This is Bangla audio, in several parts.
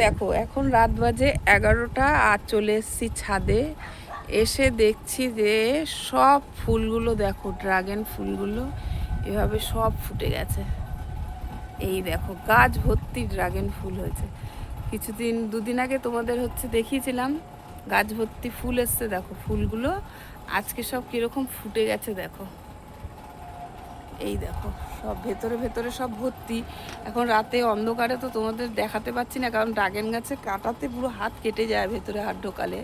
দেখো এখন রাত বাজে 11টা আর চলে এসেছি ছাদে। এসে দেখছি যে সব ফুলগুলো দেখো, ড্রাগন ফুলগুলো এভাবে সব ফুটে গেছে। এই দেখো গাছ ভর্তি ড্রাগন ফুল হয়েছে। দুদিন আগে তোমাদের দেখিয়েছিলাম গাছ ভর্তি ফুল এসছে। দেখো ফুলগুলো আজকে সব কীরকম ফুটে গেছে দেখো। এই দেখো সব ভেতরে ভেতরে সব ভর্তি। এখন রাতে অন্ধকারে তো তোমাদের দেখাতে পাচ্ছি না, কারণ ড্রাগন গাছে কাটাতে পুরো হাত কেটে যায় ভেতরে হাত ঢোকালে।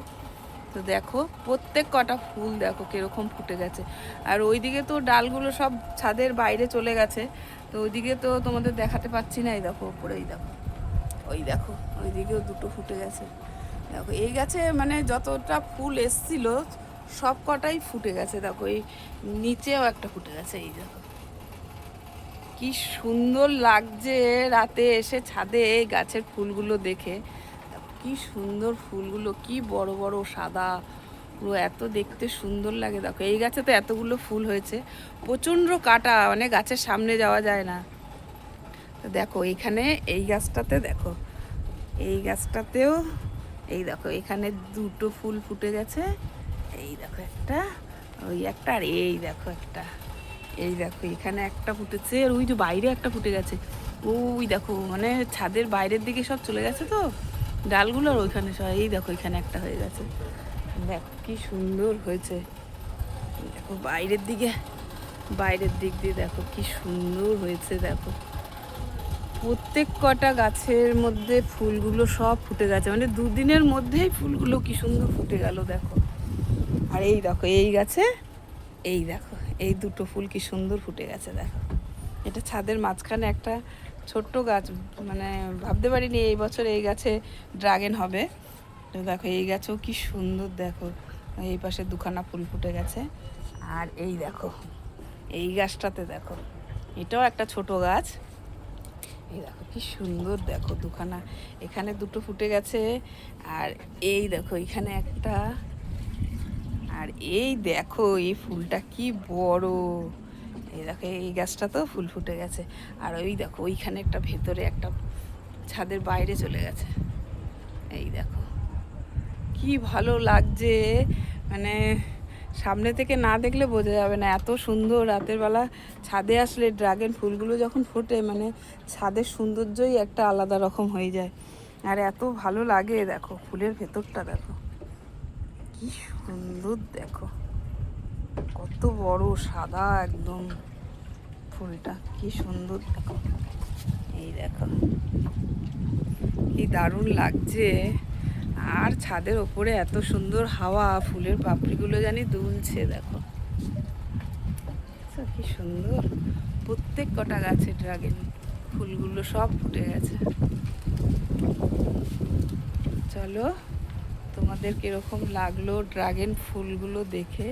তো দেখো প্রত্যেক কটা ফুল দেখো কীরকম ফুটে গেছে। আর ওইদিকে তো ডালগুলো সব ছাদের বাইরে চলে গেছে, তো ওইদিকে তো তোমাদের দেখাতে পাচ্ছি না। এই দেখো ওপরেই দেখো, ওই দেখো ওইদিকেও দুটো ফুটে গেছে। দেখো এই গাছে মানে যতটা ফুল এসছিল সব কটাই ফুটে গেছে। দেখো এই নিচেও একটা ফুটে গেছে। এই দেখো কি সুন্দর লাগছে রাতে এসে ছাদে এই গাছের ফুলগুলো দেখে। কি সুন্দর ফুলগুলো, কি বড় বড় সাদা, পুরো এত দেখতে সুন্দর লাগে। দেখো এই গাছে তো এতগুলো ফুল হয়েছে, প্রচণ্ড কাটা, মানে গাছের সামনে যাওয়া যায় না। তো দেখো এইখানে এই গাছটাতে দেখো, এই গাছটাতেও এই দেখো এখানে দুটো ফুল ফুটে গেছে। এই দেখো একটা, ওই একটা, আর এই দেখো একটা। এই দেখো এখানে একটা ফুটেছে, আর ওই যে বাইরে একটা ফুটে গেছে। ওই দেখো মানে ছাদের বাইরের দিকে সব চলে গেছে তো ডালগুলো, আর ওইখানে সব। এই দেখো এখানে একটা হয়ে গেছে। দেখো কি সুন্দর হয়েছে। দেখো বাইরের দিক দিয়ে দেখো কি সুন্দর হয়েছে। দেখো প্রত্যেক কটা গাছের মধ্যে ফুলগুলো সব ফুটে গেছে, মানে দুদিনের মধ্যেই ফুলগুলো কি সুন্দর ফুটে গেল দেখো। আর এই দেখো এই গাছে এই দেখো এই দুটো ফুল কি সুন্দর ফুটে গেছে দেখো। এটা ছাদের মাঝখানে একটা ছোট্ট গাছ, মানে ভাবতে পারিনি এই বছর এই গাছে ড্রাগন হবে। তো দেখো এই গাছেও কি সুন্দর দেখো, এই পাশে দুখানা ফুল ফুটে গেছে। আর এই দেখো এই গাছটাতে দেখো, এটাও একটা ছোট গাছ। এই দেখো কি সুন্দর দেখো, দুখানা এখানে দুটো ফুটে গেছে। আর এই দেখো এখানে একটা। আর এই দেখো এই ফুলটা কি বড়। এই দেখো এই গাছটাতেও ফুল ফুটে গেছে। আর ওই দেখো ওইখানে একটা ভেতরে একটা ছাদের বাইরে চলে গেছে। এই দেখো কি ভালো লাগছে, মানে সামনে থেকে না দেখলে বোঝা যাবে না এত সুন্দর। রাতের বেলা ছাদে আসলে ড্রাগন ফুলগুলো যখন ফোটে, মানে ছাদের সৌন্দর্যই একটা আলাদা রকম হয়ে যায়। আর এত ভালো লাগে দেখো ফুলের ভেতরটা দেখো কি সুন্দর। দেখো কত বড় সাদা একদম ফুলটা, কি সুন্দর দেখো। এই দেখো কি দারুণ লাগছে। আর ছাদের ওপরে এত সুন্দর হাওয়া, ফুলের পাপড়িগুলো জানি দুলছে দেখো কি সুন্দর। প্রত্যেক কটা গাছে ড্রাগন ফুলগুলো সব ফুটে গেছে। চলো তোমাদের কিরকম লাগলো ড্রাগন ফুলগুলো দেখে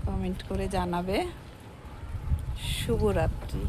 কমেন্ট করে জানাবে। শুভরাত্রি।